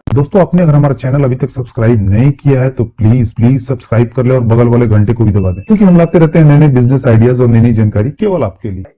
दोस्तों आपने अगर हमारा चैनल अभी तक सब्सक्राइब नहीं किया है तो प्लीज प्लीज सब्सक्राइब कर ले और बगल वाले घंटे को भी दबा दें, क्योंकि हम लाते रहते हैं नए नए बिजनेस आइडियाज और नई नई जानकारी केवल आपके लिए।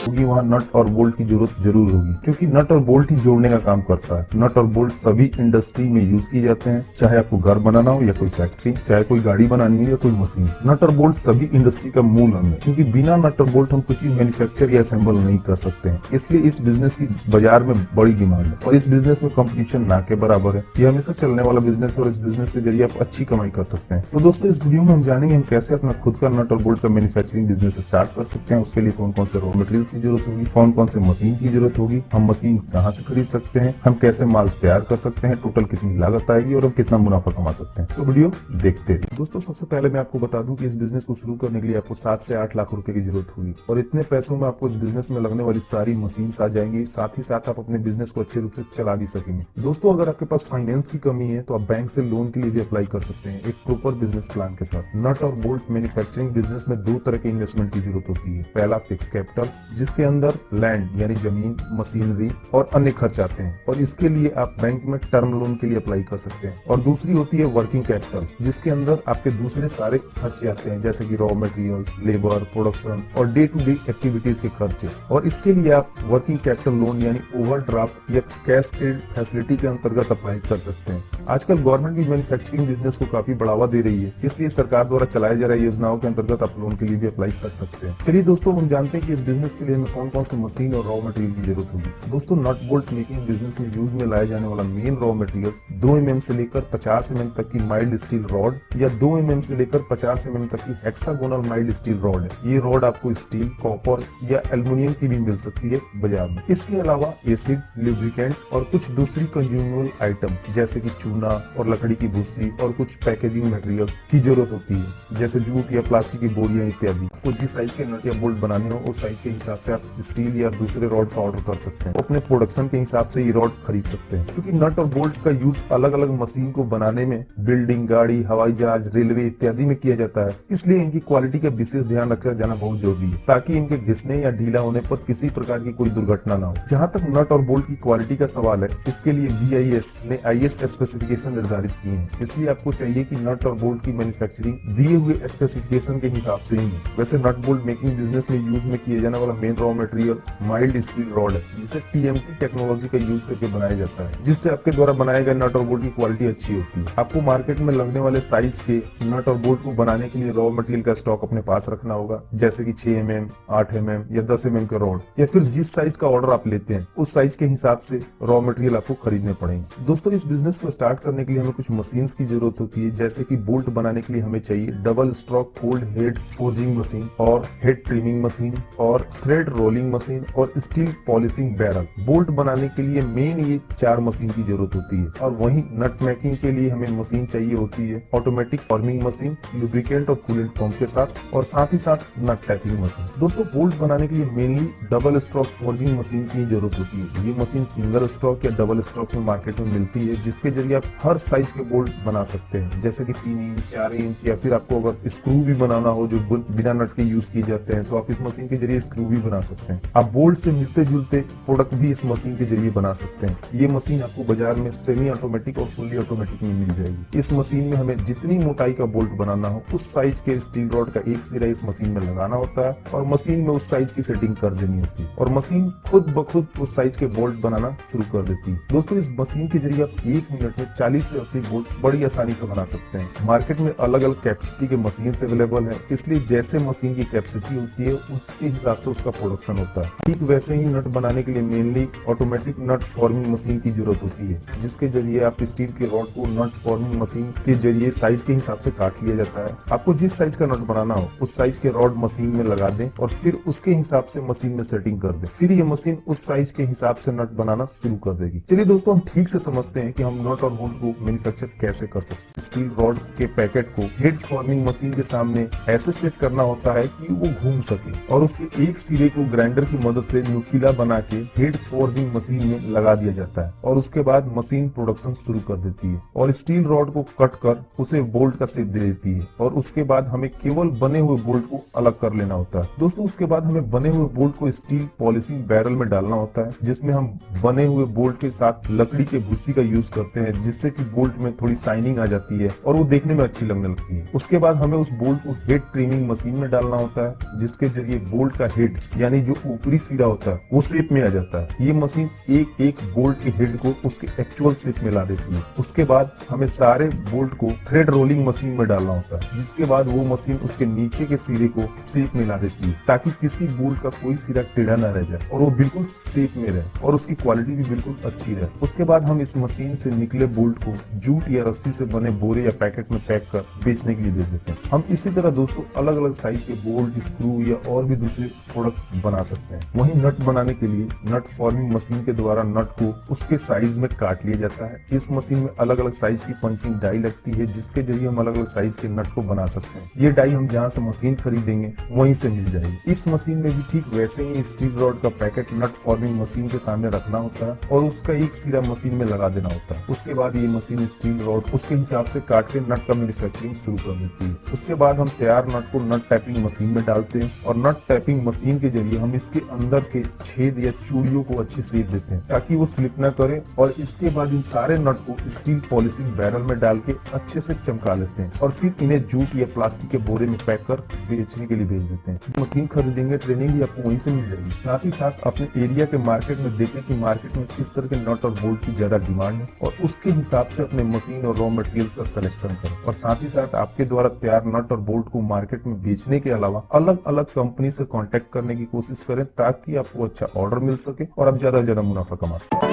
होगी वहाँ नट और बोल्ट की जरूरत जरूर होगी, क्योंकि नट और बोल्ट ही जोड़ने का काम करता है। नट और बोल्ट सभी इंडस्ट्री में यूज किए जाते हैं, चाहे आपको घर बनाना हो या कोई फैक्ट्री, चाहे कोई गाड़ी बनानी हो या कोई मशीन। नट और बोल्ट सभी इंडस्ट्री का मूल अंग है, क्योंकि बिना नट और बोल्ट हम कुछ भी मैन्युफैक्चर या असेंबल नहीं कर सकते हैं। इसलिए इस बिजनेस की बाजार में बड़ी डिमांड है और इस बिजनेस में कंपटीशन ना के बराबर है। ये हमेशा चलने वाला बिजनेस है और इस बिजनेस के जरिए आप अच्छी कमाई कर सकते हैं। तो दोस्तों इस वीडियो में हम जानेंगे हम कैसे अपना खुद का नट और बोल्ट का मैन्युफैक्चरिंग बिजनेस स्टार्ट कर सकते हैं। उसके लिए कौन कौन से रॉ मटेरियल्स की जरूरत होगी, कौन कौन से मशीन की जरूरत होगी, हम मशीन कहाँ से खरीद सकते हैं, हम कैसे माल तैयार कर सकते हैं, टोटल कितनी लागत आएगी और हम कितना मुनाफा कमा सकते हैं। तो वीडियो देखते हैं। दोस्तों सबसे पहले मैं आपको बता दूं कि इस बिजनेस को शुरू करने के लिए आपको 7 से 8 लाख रुपए की जरूरत होगी और इतने पैसों में आपको इस बिजनेस में लगने वाली सारी मशीन आ जाएंगी। साथ ही साथ आप अपने बिजनेस को अच्छे रूप से चला भी सकेंगे। दोस्तों अगर आपके पास फाइनेंस की कमी है तो आप बैंक से लोन के लिए भी अप्लाई कर सकते हैं, एक प्रॉपर बिजनेस प्लान के साथ। नट और बोल्ट मैन्युफैक्चरिंग बिजनेस में 2 तरह के इन्वेस्टमेंट की जरूरत होती है। पहला फिक्स कैपिटल, जिसके अंदर लैंड यानी जमीन, मशीनरी और अन्य खर्च आते हैं और इसके लिए आप बैंक में टर्म लोन के लिए अप्लाई कर सकते हैं। और दूसरी होती है वर्किंग कैपिटल, जिसके अंदर आपके दूसरे सारे खर्चे आते हैं, जैसे कि रॉ मटेरियल्स, लेबर, प्रोडक्शन और डे टू डे एक्टिविटीज के खर्चे। और इसके लिए आप वर्किंग कैपिटल लोन यानी ओवरड्राफ्ट या कैश क्रेडिट फैसिलिटी के अंतर्गत अप्लाई कर सकते हैं। आजकल गवर्नमेंट भी मैन्युफैक्चरिंग बिजनेस को काफी बढ़ावा दे रही है, इसलिए सरकार द्वारा चलाए जा रही योजनाओं के अंतर्गत आप लोन के लिए भी अप्लाई कर सकते हैं। चलिए दोस्तों हम जानते हैं कि इस बिजनेस के लिए हमें कौन कौन से मशीन और रॉ मटेरियल की जरूरत होगी। दोस्तों नट बोल्ट मेकिंग बिजनेस में यूज में लाए जाने वाला मेन रॉ मटेरियल्स 2 mm से लेकर 50 mm तक की माइल्ड स्टील रॉड या 2 mm से लेकर 50 mm तक की हेक्सागोनल माइल्ड स्टील रॉड है। ये रॉड आपको स्टील, कॉपर या एल्युमिनियम की भी मिल सकती है बाजार में। इसके अलावा एसिड, लुब्रिकेंट और कुछ दूसरी कंज्यूमेबल आइटम जैसे कि चूना और लकड़ी की भूसी और कुछ पैकेजिंग मटेरियल्स की जरूरत होती है, जैसे जूट या प्लास्टिक की बोरियां इत्यादि। आपको जिस साइज के नट या बोल्ट बनाने हो उस साइज के हिसाब से आप स्टील या दूसरे रॉड का ऑर्डर कर सकते हैं। अपने प्रोडक्शन के हिसाब से ये रॉड खरीद सकते हैं। क्योंकि नट और बोल्ट का यूज अलग अलग मशीन को बनाने में बिल्डिंग, गाड़ी, हवाई जहाज, रेलवे इत्यादि में किया जाता है, इसलिए इनकी क्वालिटी का विशेष ध्यान रखा जाना बहुत जरूरी है, ताकि इनके घिसने या ढीला होने पर किसी प्रकार की कोई दुर्घटना ना हो। जहाँ तक नट और बोल्ट की क्वालिटी का सवाल है, इसके लिए BIS ने IS स्पेसिफिकेशन निर्धारित किए हैं, इसलिए आपको चाहिए कि नट और बोल्ट की मैन्युफैक्चरिंग दिए हुए स्पेसिफिकेशन के हिसाब से ही है। वैसे नट बोल्ट मेकिंग बिजनेस में यूज में किए जाने वाला main raw material mild steel rod है, जिसे TMT टेक्नोलॉजी का यूज करके बनाया जाता है, जिससे आपके द्वारा बनाए गए नट और बोल्ट की क्वालिटी अच्छी होती है। आपको मार्केट में लगने वाले साइज के नट और बोल्ट को बनाने के लिए रॉ मटेरियल का स्टॉक अपने पास रखना होगा, जैसे कि 6 mm, 8 mm या 10 mm का रॉड, या फिर जिस साइज का ऑर्डर आप लेते हैं उस साइज के हिसाब से रॉ मटेरियल आपको खरीदने पड़ेंगे। दोस्तों इस बिजनेस को स्टार्ट करने के लिए हमें कुछ मशीन्स की जरूरत होती है, जैसे कि बोल्ट बनाने के लिए हमें चाहिए double stroke cold head forging machine और हेड ट्रिमिंग मशीन और थ्रेड रोलिंग मशीन और स्टील पॉलिशिंग बैरल। बोल्ट बनाने के लिए मेन ये 4 मशीन की जरूरत होती है। और वहीं नट मेकिंग के लिए हमें मशीन चाहिए होती है ऑटोमेटिक फॉर्मिंग मशीन, लुब्रिकेंट और कूलेंट पंप के साथ ही साथ नट टैपिंग मशीन। दोस्तों बोल्ट बनाने के लिए mainly double stroke forging machine की जरूरत होती है। ये मशीन सिंगल स्ट्रोक या डबल स्ट्रोक में मार्केट में मिलती है, जिसके जरिए आप हर साइज के बोल्ट बना सकते हैं, जैसे कि 3 इंच, 4 इंच, या फिर आपको अगर स्क्रू भी बनाना हो जो बिना नट के यूज किए जाते हैं तो आप इस मशीन के जरिए स्क्रू भी बना सकते हैं। आप बोल्ट से मिलते जुलते प्रोडक्ट भी इस मशीन के जरिए बना सकते हैं। ये मशीन आपको बाजार में सेमी ऑटोमेटिक और फुल्ली ऑटोमेटिक में मिल जाएगी। इस मशीन में हमें जितनी मोटाई का बोल्ट बनाना हो उस साइज के स्टील रॉड का एक सिरा इस मशीन में लगाना होता है और मशीन में उस साइज की सेटिंग कर देनी होती है और मशीन खुद ब खुद उस साइज के बोल्ट बनाना शुरू कर देती है। दोस्तों इस मशीन के जरिए आप 1 मिनट में 40 से 80 बोल्ट बड़ी आसानी से बना सकते हैं। मार्केट में अलग अलग कैपेसिटी के मशीन अवेलेबल है, इसलिए जैसे मशीन की कैपेसिटी होती है उसके हिसाब से उसका प्रोडक्शन होता है। ठीक वैसे ही नट बनाने के लिए मेनली ऑटोमेटिक नट फॉर्मिंग मशीन की जरूरत होती है, जिसके जरिए आप स्टील के रॉड को नट फॉर्मिंग मशीन के जरिए साइज के हिसाब से काट लिया जाता है। आपको जिस साइज का नट बनाना हो उस साइज के रॉड मशीन में लगा दें और फिर उसके हिसाब से मशीन में सेटिंग कर दें, फिर ये मशीन उस साइज के हिसाब से नट बनाना शुरू कर देगी। चलिए दोस्तों हम ठीक से समझते हैं कि हम नट और बोल्ट को मैन्युफैक्चर कैसे कर सकते हैं। स्टील रॉड के पैकेट को हेड फॉर्मिंग मशीन के सामने ऐसे सेट करना होता है कि वो घूम सके और उसके एक सिरे लोहे को ग्राइंडर की मदद से नुकीला बना के हेड फोर्जिंग मशीन में लगा दिया जाता है और उसके बाद मशीन प्रोडक्शन शुरू कर देती है और स्टील रॉड को कट कर उसे बोल्ट का शेप दे देती है और उसके बाद हमें केवल बने हुए बोल्ट को अलग कर लेना होता है। दोस्तों उसके बाद हमें बने हुए बोल्ट को स्टील पॉलिशिंग बैरल में डालना होता है, जिसमें हम बने हुए बोल्ट के साथ लकड़ी के भूसी का यूज करते हैं, जिससे कि बोल्ट में थोड़ी शाइनिंग आ जाती है और वो देखने में अच्छी लगने लगती है। उसके बाद हमें उस बोल्ट को हेड ट्रिमिंग मशीन में डालना होता है, जिसके जरिए बोल्ट का हेड यानी जो ऊपरी सिरा होता है वो शेप में आ जाता है। ये मशीन एक एक बोल्ट के हेड को उसके एक्चुअल शेप में ला देती है। उसके बाद हमें सारे बोल्ट को थ्रेड रोलिंग मशीन में डालना होता है, जिसके बाद वो मशीन उसके नीचे के सिरे को शेप में ला देती है, ताकि किसी बोल्ट का कोई सिरा टेढ़ा न रह जाए और वो बिल्कुल शेप में रहे और उसकी क्वालिटी भी बिल्कुल अच्छी रहे। उसके बाद हम इस मशीन से निकले बोल्ट को जूट या रस्सी से बने बोरे या पैकेट में पैक कर बेचने के लिए भेज देते हैं। हम इसी तरह दोस्तों अलग अलग साइज के बोल्ट, स्क्रू या और भी दूसरे प्रोडक्ट बना सकते हैं। वहीं नट बनाने के लिए नट फॉर्मिंग मशीन के द्वारा नट को उसके साइज में काट लिया जाता है। इस मशीन में अलग अलग साइज की पंचिंग डाई लगती है, जिसके जरिए हम अलग अलग साइज के नट को बना सकते हैं। ये डाई हम जहाँ से मशीन खरीदेंगे वहीं से मिल जाएगी। इस मशीन में भी ठीक वैसे ही स्टील रॉड का पैकेट नट फॉर्मिंग मशीन के सामने रखना होता है और उसका एक सिरा मशीन में लगा देना होता है। उसके बाद ये मशीन स्टील रॉड उसके हिसाब से काट के नट का मैन्युफैक्चरिंग शुरू कर देती है। उसके बाद हम तैयार नट को नट टैपिंग मशीन में डालते हैं और नट टैपिंग मशीन के जरिए हम इसके अंदर के छेद या चूड़ियों को अच्छी शेप देते हैं ताकि वो स्लिप न करे और इसके बाद इन सारे नट को स्टील पॉलिशिंग बैरल में डाल के अच्छे से चमका लेते हैं और फिर इन्हें जूट या प्लास्टिक के बोरे में पैक कर बेचने के लिए भेज देते हैं। मशीन खरीदेंगे, ट्रेनिंग भी आपको वहीं से मिल जाएगी। साथ ही साथ अपने एरिया के मार्केट में देखें कि मार्केट में किस तरह के नट और बोल्ट की ज्यादा डिमांड है और उसके हिसाब से अपने मशीन और रॉ मटेरियल्स का सिलेक्शन करें। और साथ ही साथ आपके द्वारा तैयार नट और बोल्ट को मार्केट में बेचने के अलावा अलग अलग कंपनी से कॉन्टेक्ट करने की कोशिश करें, ताकि आपको अच्छा ऑर्डर मिल सके और आप ज्यादा से ज्यादा मुनाफा कमा सकें।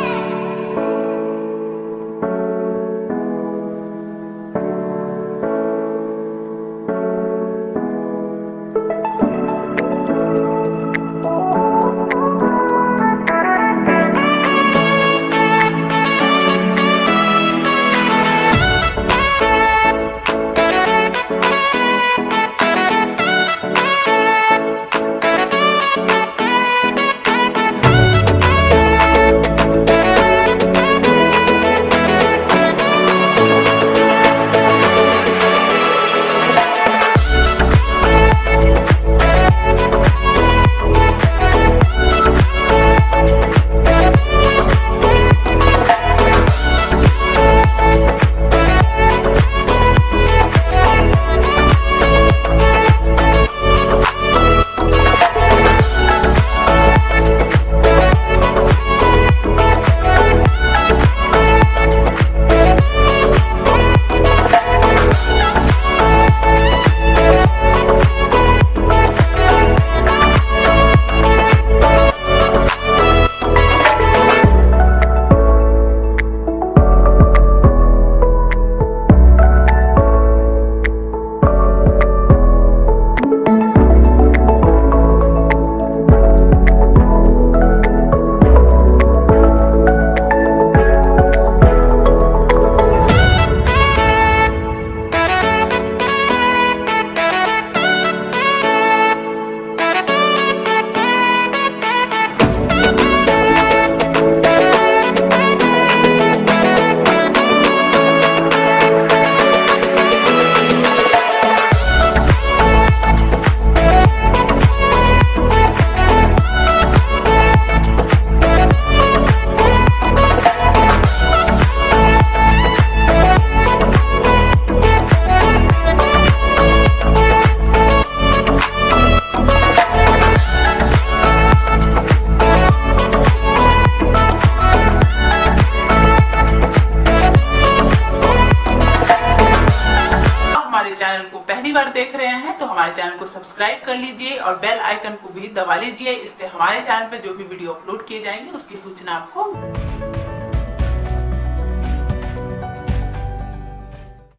बार देख रहे हैं तो हमारे चैनल को सब्सक्राइब कर लीजिए और बेल आइकन को भी दबा लीजिए। इससे हमारे चैनल पर जो भी वीडियो अपलोड किए जाएंगे उसकी सूचना आपको।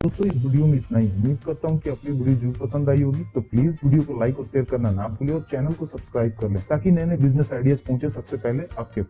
दोस्तों इस वीडियो में इतना ही। उम्मीद करता हूँ कि आपको वीडियो जरूर पसंद आई होगी, तो प्लीज वीडियो को लाइक और शेयर करना ना भूलिए और चैनल को सब्सक्राइब कर लें, ताकि नए नए बिजनेस आइडियाज पहुंचे सबसे पहले आपके